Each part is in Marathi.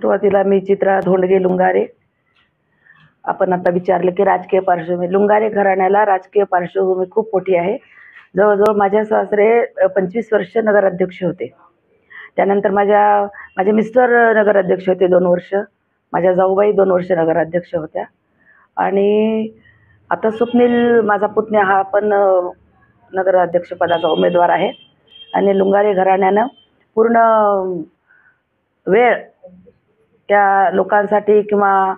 सुरुवातीला मी चित्रा धोंडगे लुंगारे. आपण आता विचारलं की राजकीय पार्श्वभूमी. लुंगारे घराण्याला राजकीय पार्श्वभूमी खूप मोठी आहे. जवळजवळ माझे सासरे 25 वर्ष नगराध्यक्ष होते. त्यानंतर माझे मिस्टर नगराध्यक्ष होते 2 वर्ष. माझ्या जाऊबाई 2 वर्ष नगराध्यक्ष होत्या. आणि आता स्वप्नील माझा पुतण्या हा पण नगराध्यक्ष पदाचा उमेदवार आहे. आणि लुंगारे घराण्यानं पूर्ण वेळ त्या लोकांसाठी किंवा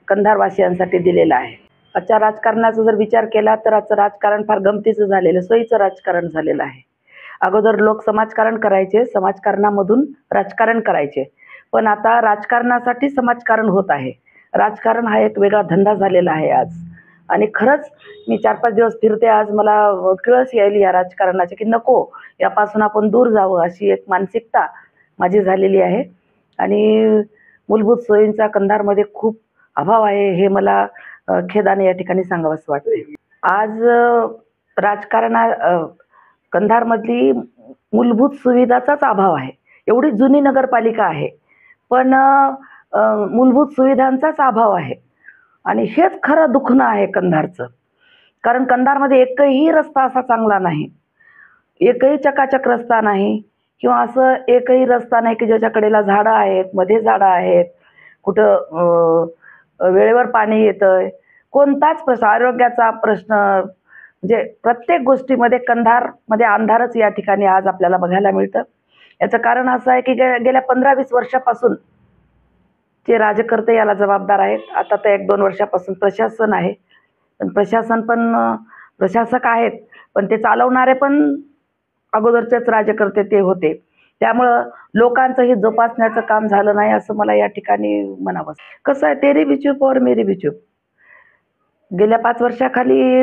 कंधारवासियांसाठी दिलेला आहे. आजच्या राजकारणाचा जर विचार केला तर आजचं राजकारण फार गमतीचं झालेलं, सोयीचं राजकारण झालेलं आहे. अगोदर लोक समाजकारण करायचे, समाजकारणामधून राजकारण करायचे, पण आता राजकारणासाठी समाजकारण होत आहे. राजकारण हा एक वेगळा धंदा झालेला आहे आज. आणि खरंच मी 4-5 दिवस फिरते, आज मला किळस यायली या राजकारणाची की नको, यापासून आपण दूर जावं अशी एक मानसिकता माझी झालेली आहे. आणि मूलभूत सोयींचा कंधारमध्ये खूप अभाव आहे, हे मला खेदाने या ठिकाणी सांगावंसं वाटते. आज कंधारमधली मूलभूत सुविधाचाच अभाव आहे. एवढी जुनी नगरपालिका आहे, पण मूलभूत सुविधांचाच अभाव आहे. आणि हेच खरं दुखणं आहे कंधारचं. कारण कंधारमध्ये एकही रस्ता असा चांगला नाही, एकही चकाचक रस्ता नाही, किंवा असं एकही रस्ता नाही की ज्याच्या कडेला झाडं आहेत, मध्ये झाडं आहेत, कुठं वेळेवर पाणी येतंय, कोणताच प्रश्न, आरोग्याचा प्रश्न, म्हणजे प्रत्येक गोष्टीमध्ये कंधारमध्ये अंधारच या ठिकाणी आज आपल्याला बघायला मिळतं. याचं कारण असं आहे की गेल्या 15-20 वर्षापासून जे राजकर्ते याला जबाबदार आहेत. आता तर 1-2 वर्षापासून प्रशासन आहे, पण प्रशासक आहेत, पण ते चालवणारे पण अगोदरचेच राजकर्ते ते होते. त्यामुळं लोकांचंही जोपासण्याचं काम झालं नाही असं मला या ठिकाणी म्हणावं. कसं आहे, तेरी भी चूप और मेरी भी चूप. गेल्या 5 वर्षाखाली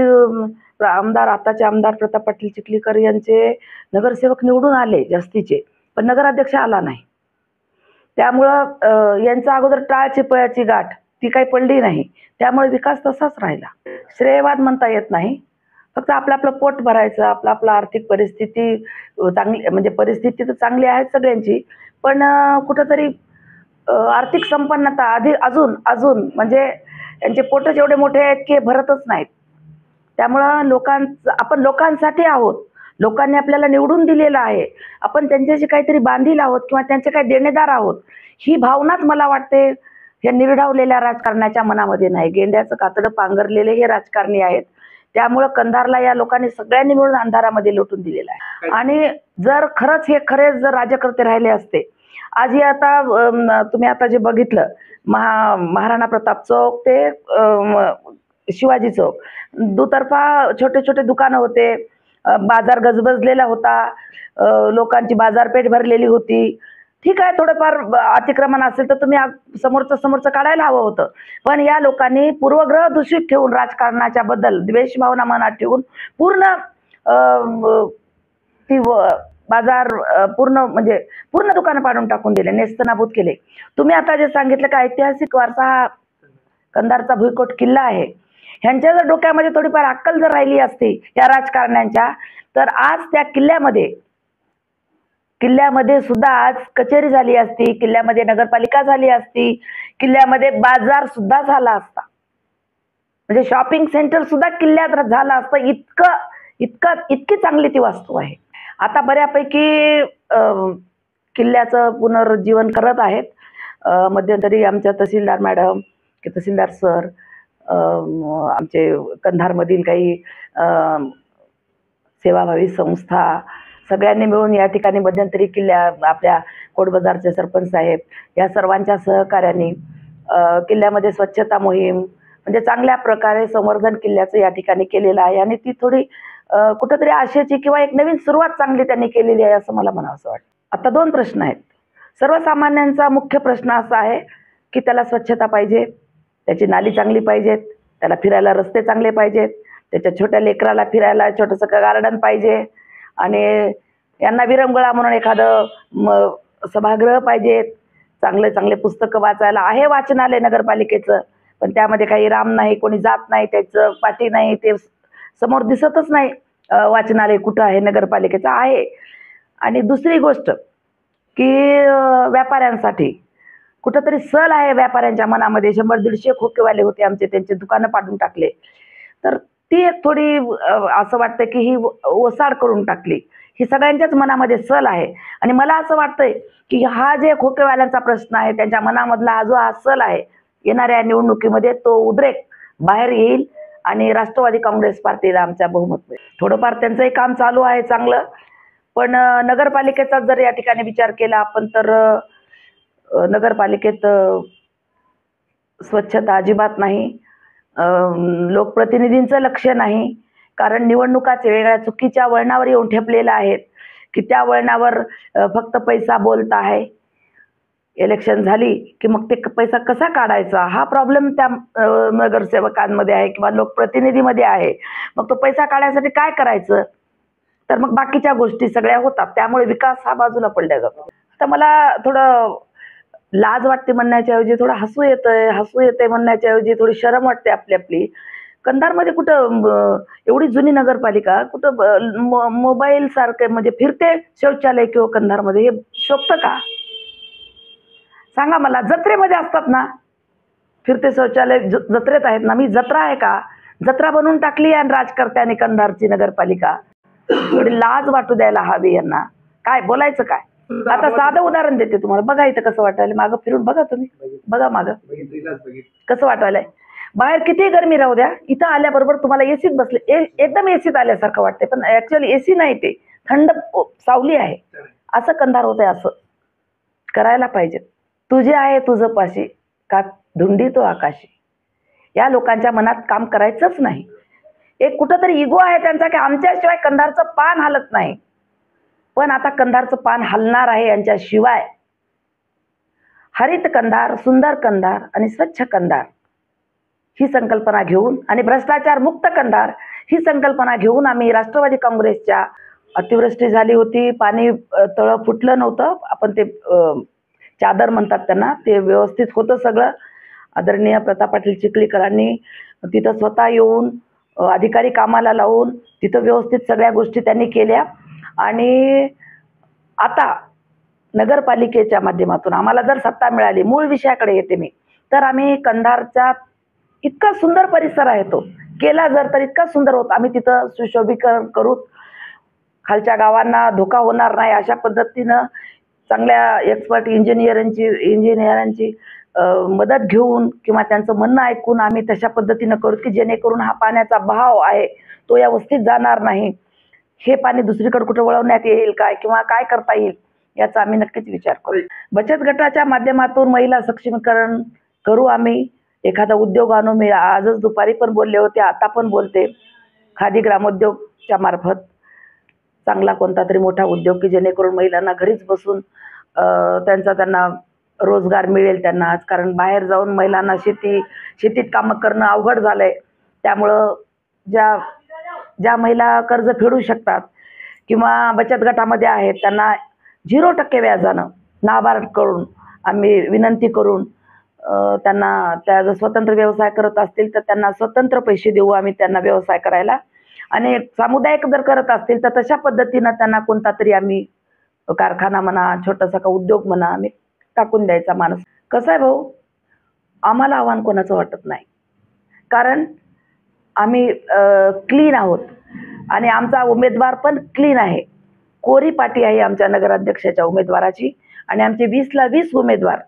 आताचे आमदार प्रताप पाटील चिखलीकर यांचे नगरसेवक निवडून आले जास्तीचे, पण नगराध्यक्ष आला नाही. त्यामुळं यांचा अगोदर टाळचिपळ्याची गाठ ती काही पडली नाही, त्यामुळे विकास तसाच राहिला. श्रेयवाद म्हणता येत नाही, फक्त आपलं पोट भरायचं, आपला आर्थिक परिस्थिती चांगली, म्हणजे परिस्थिती तर चांगली आहे सगळ्यांची, पण कुठंतरी आर्थिक संपन्नता अजून म्हणजे यांचे पोटच एवढे मोठे आहेत की भरतच नाहीत. त्यामुळं आपण लोकांसाठी आहोत, लोकांनी आपल्याला निवडून दिलेलं आहे, आपण त्यांच्याशी काहीतरी बांधील आहोत किंवा त्यांचे काही देणेदार आहोत, ही भावनाच मला वाटते या निर्ढावलेल्या राजकारणाच्या मनामध्ये नाही. गेंड्याचं कातडं पांघरलेले हे राजकारणी आहेत. त्यामुळं कंधारला या लोकांनी सगळ्यांनी मिळून अंधारामध्ये लोटून दिलेला आहे. आणि जर खरेच जर राजकर्ते राहिले असते, आजही आता तुम्ही आता जे बघितलं, महाराणा प्रताप चौक ते शिवाजी चौक, दुतर्फा छोटे छोटे दुकानं होते, बाजार गजबजलेला होता, लोकांची बाजारपेठ भरलेली होती. ठीक आहे, थोडंफार अतिक्रमण असेल तर तुम्ही समोरचं काढायला हवं होतं, पण या लोकांनी पूर्वग्रह दूषित ठेवून, राजकारणाच्या बद्दल द्वेष भावना मनात ठेवून पूर्ण ती बाजार पूर्ण दुकानं पाडून टाकून दिले, नेस्तनाबूत केले. तुम्ही आता जे सांगितलं का ऐतिहासिक वारसा हा कंधारचा भुईकोट किल्ला आहे, ह्यांच्या जर डोक्यामध्ये थोडीफार अक्कल जर राहिली असती या राजकारण्यांच्या, तर आज त्या किल्ल्यामध्ये सुद्धा आज कचेरी झाली असती, किल्ल्यामध्ये नगरपालिका झाली असती, किल्ल्यामध्ये बाजार सुद्धा झाला असता, म्हणजे शॉपिंग सेंटर सुद्धा किल्ल्यात झालं असतं. इतकी चांगली ती वास्तू आहे. आता बऱ्यापैकी किल्ल्याचं पुनरुज्जीवन करत आहेत. मध्यंतरी आमच्या तहसीलदार मॅडम की तहसीलदार सर, आमचे कंधारमधील काही सेवाभावी संस्था, सगळ्यांनी मिळून या ठिकाणी मध्यंतरी आपल्या कोटबाजारचे सरपंच साहेब या सर्वांच्या सहकार्याने किल्ल्यामध्ये स्वच्छता मोहीम, म्हणजे चांगल्या प्रकारे संवर्धन किल्ल्याचं या ठिकाणी केलेलं आहे. आणि ती थोडी कुठंतरी आशेची किंवा एक नवीन सुरुवात चांगली त्यांनी केलेली आहे असं मला म्हणावंसं वाटतं. आता 2 प्रश्न आहेत. सर्वसामान्यांचा मुख्य प्रश्न असा आहे की त्याला स्वच्छता पाहिजे, त्याची नाली चांगली पाहिजेत, त्याला फिरायला रस्ते चांगले पाहिजेत, त्याच्या छोट्या लेकराला फिरायला छोटंसं गार्डन पाहिजे, आणि यांना विरंगुळा म्हणून एखादं सभागृह पाहिजेत, चांगले पुस्तकं वाचायला आहे वाचनालय नगरपालिकेचं, पण त्यामध्ये काही राम नाही, कोणी जात नाही, त्याचं पाठी नाही, ते समोर दिसतच नाही वाचनालय कुठं आहे, नगरपालिकेचं आहे. आणि दुसरी गोष्ट की व्यापाऱ्यांसाठी कुठंतरी सल आहे व्यापाऱ्यांच्या मनामध्ये. 100-150 खोकेवाले होते आमचे, त्यांचे दुकानं पाडून टाकले. तर ती एक थोडी असं वाटतं की ही ओसाड करून टाकली. ही सगळ्यांच्याच मनामध्ये सल आहे. आणि मला असं वाटतंय की हा जे खोकेवाल्यांचा प्रश्न आहे, त्यांच्या मनामधला हा जो हा सल आहे, येणाऱ्या निवडणुकीमध्ये तो उद्रेक बाहेर येईल आणि राष्ट्रवादी काँग्रेस पार्टीला आमच्या बहुमत मिळेल. थोडंफार त्यांचंही काम चालू आहे चांगलं, पण नगरपालिकेचा जर या ठिकाणी विचार केला आपण तर नगरपालिकेत स्वच्छता अजिबात नाही, लोकप्रतिनिधींचं लक्ष नाही. कारण निवडणुकाच वेगळ्या चुकीच्या वळणावर येऊन ठेपलेल्या आहेत की त्या वळणावर फक्त पैसा बोलत आहे. इलेक्शन झाली की मग ते पैसा कसा काढायचा हा प्रॉब्लेम त्या नगरसेवकांमध्ये आहे किंवा लोकप्रतिनिधीमध्ये आहे. मग तो पैसा काढण्यासाठी काय करायचं, तर मग बाकीच्या गोष्टी सगळ्या होतात. त्यामुळे विकास हा बाजूला पडला जातो. आता मला थोडं लाज वाटते म्हणण्याच्या ऐवजी थोडं हसू येतंय म्हणण्याच्या ऐवजी थोडी शरम वाटते आपली आपली. कंधारमध्ये कुठं एवढी जुनी नगरपालिका, कुठं मोबाईल सारखे म्हणजे फिरते शौचालय किंवा कंधारमध्ये हे शोभतं का? सांगा मला. जत्रेमध्ये असतात ना फिरते शौचालय, जत्रेत आहेत ना. मी जत्रा आहे का? जत्रा बनवून टाकली आणि राजकर्त्यांनी कंधारची नगरपालिका. थोडी लाज वाटू द्यायला हवी यांना. काय बोलायचं काय? आता साधं उदाहरण देते तुम्हाला. बघा इथं कसं वाटायला, मागं फिरून बघा तुम्ही, बघा मागं कसं वाटायलंय. बाहेर किती गरमी राहू द्या, इथं आल्याबरोबर तुम्हाला एसीत बसले, एकदम एसीत आल्यासारखं वाटतंय. पण ऍक्च्युअली एसी नाही, ते थंड सावली आहे. असं कंधार होतंय. असं करायला पाहिजे. तुझे आहे तुझं पाशी का धुंडी तो आकाशी. या लोकांच्या मनात काम करायचंच नाही. एक कुठंतरी इगो आहे त्यांचा की आमच्याशिवाय कंधारचं पान हलत नाही. पण आता कंधारचं पान हलणार आहे यांच्याशिवाय. हरित कंधार, सुंदर कंधार आणि स्वच्छ कंधार ही संकल्पना घेऊन आणि भ्रष्टाचार मुक्त कंधार ही संकल्पना घेऊन आम्ही राष्ट्रवादी काँग्रेसच्या, अतिवृष्टी झाली होती, पाणी तळं फुटलं नव्हतं, आपण ते चादर म्हणतात त्यांना, ते व्यवस्थित होतं सगळं. आदरणीय प्रताप पाटील चिखलीकरांनी तिथं स्वतः येऊन अधिकारी कामाला लावून तिथं व्यवस्थित सगळ्या गोष्टी त्यांनी केल्या. आणि आता नगरपालिकेच्या माध्यमातून आम्हाला जर सत्ता मिळाली, मूळ विषयाकडे येते मी, तर आम्ही कंधारचा इतका सुंदर परिसर आहे तो केला जर तर इतका सुंदर होता. आम्ही तिथं सुशोभीकरण करू, खालच्या गावांना धोका होणार नाही अशा पद्धतीनं चांगल्या एक्सपर्ट इंजिनियरांची मदत घेऊन किंवा त्यांचं म्हणणं ऐकून आम्ही तशा पद्धतीनं करू की जेणेकरून हा पाण्याचा बहाव आहे तो या वस्तीत जाणार नाही. हे पाणी दुसरीकडे कुठं वळवण्यात येईल काय किंवा काय करता येईल याचा आम्ही नक्कीच विचार करू. बचत गटाच्या माध्यमातून महिला सक्षमीकरण करू आम्ही. एखादा उद्योग आणू. मी आजच दुपारी पण बोलले होते, आता पण बोलते. खादी ग्रामोद्योगच्या मार्फत चांगला कोणता तरी मोठा उद्योग की जेणेकरून महिलांना घरीच बसून त्यांना रोजगार मिळेल त्यांना. आज कारण बाहेर जाऊन महिलांना शेतीत कामं करणं अवघड झालंय. त्यामुळं ज्या महिला कर्ज फेडू शकतात किंवा बचत गटामध्ये आहेत त्यांना 0% व्याजानं नाबार्डकडून आम्ही विनंती करून त्यांना, त्या जर स्वतंत्र व्यवसाय करत असतील तर त्यांना स्वतंत्र पैसे देऊ आम्ही त्यांना व्यवसाय करायला. आणि सामुदायिक जर करत असतील तर तशा पद्धतीनं त्यांना कोणता तरी आम्ही कारखाना म्हणा, छोटासा का उद्योग म्हणा, आम्ही टाकून द्यायचा माणूस. कसं आहे भाऊ, आम्हाला आव्हान कोणाचं वाटत नाही. कारण आम्ही क्लीन आहोत आणि आमचा उमेदवार पण क्लीन आहे. कोरी पाटी आहे आमच्या नगराध्यक्षाच्या उमेदवाराची. आणि आमचे 20ला 20 उमेदवार,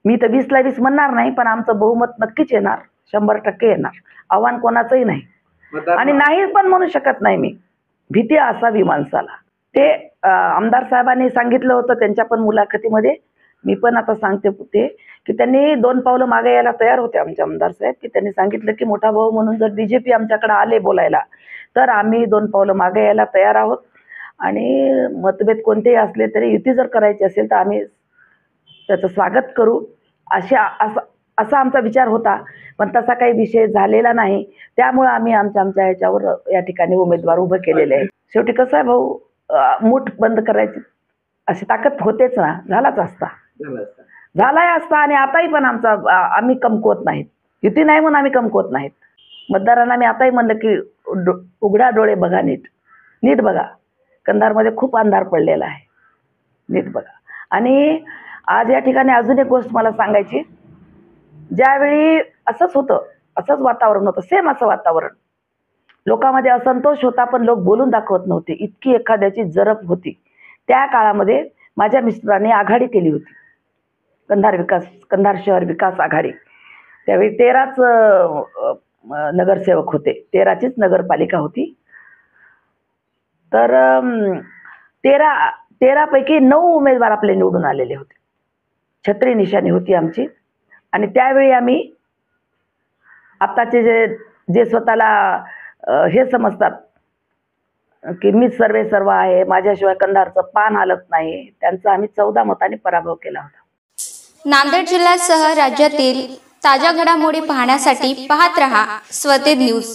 मी तर 20ला 20 म्हणणार नाही, पण आमचं बहुमत नक्कीच येणार, 100% येणार. आव्हान कोणाचंही नाही आणि नाही पण म्हणू शकत नाही मी. भीती असावी माणसाला. ते आमदार साहेबांनी सांगितलं होतं त्यांच्या पण मुलाखतीमध्ये, मी पण आता सांगते ते की त्यांनी 2 पावलं मागे यायला तयार होते आमचे आमदार साहेब. की त्यांनी सांगितलं की मोठा भाऊ म्हणून जर बीजेपी आमच्याकडे आले बोलायला तर आम्ही 2 पावलं मागे यायला तयार आहोत. आणि मतभेद कोणतेही असले तरी युती जर करायची असेल तर आम्ही त्याचं स्वागत करू असा आमचा विचार होता. पण तसा काही विषय झालेला नाही. त्यामुळे आम्ही आमच्या ह्याच्यावर या ठिकाणी उमेदवार उभं केलेले आहे. शेवटी कसं आहे भाऊ, मूठ बंद करायची अशी ताकद होतेच ना, झालाच असता, झालाय असता. आणि आताही पण आम्ही कमकुवत नाहीत. युती नाही म्हणून आम्ही कमकुवत नाहीत. मतदारांना मी आताही म्हणलं की उघडा डोळे बघा, नीट बघा. कंधारमध्ये खूप अंधार पडलेला आहे, नीट बघा. आणि आज या ठिकाणी अजून एक गोष्ट मला सांगायची. ज्यावेळी असंच होतं, असंच वातावरण होतं, सेम असं वातावरण, लोकांमध्ये असंतोष होता पण लोक बोलून दाखवत नव्हते, इतकी एखाद्याची जरब होती. त्या काळामध्ये माझ्या मिस्टरांनी आघाडी केली होती, कंधार शहर विकास आघाडी. त्यावेळी 13च नगरसेवक होते, 13चीच नगरपालिका होती. तर 13 पैकी 9 उमेदवार आपले निवडून आलेले होते. छत्री निशाणी होती आमची. आणि त्यावेळी आम्ही आताचे जे स्वतःला हे समजतात की मी सर्व आहे, माझ्याशिवाय कंधारचं पान हलत नाही, त्यांचा आम्ही 14 मतांनी पराभव केला होता. नांदेड जिल्ह्यासह राज्यातील ताज्या घडामोडी पाहण्यासाठी पाहत रहा स्वतेज न्यूज.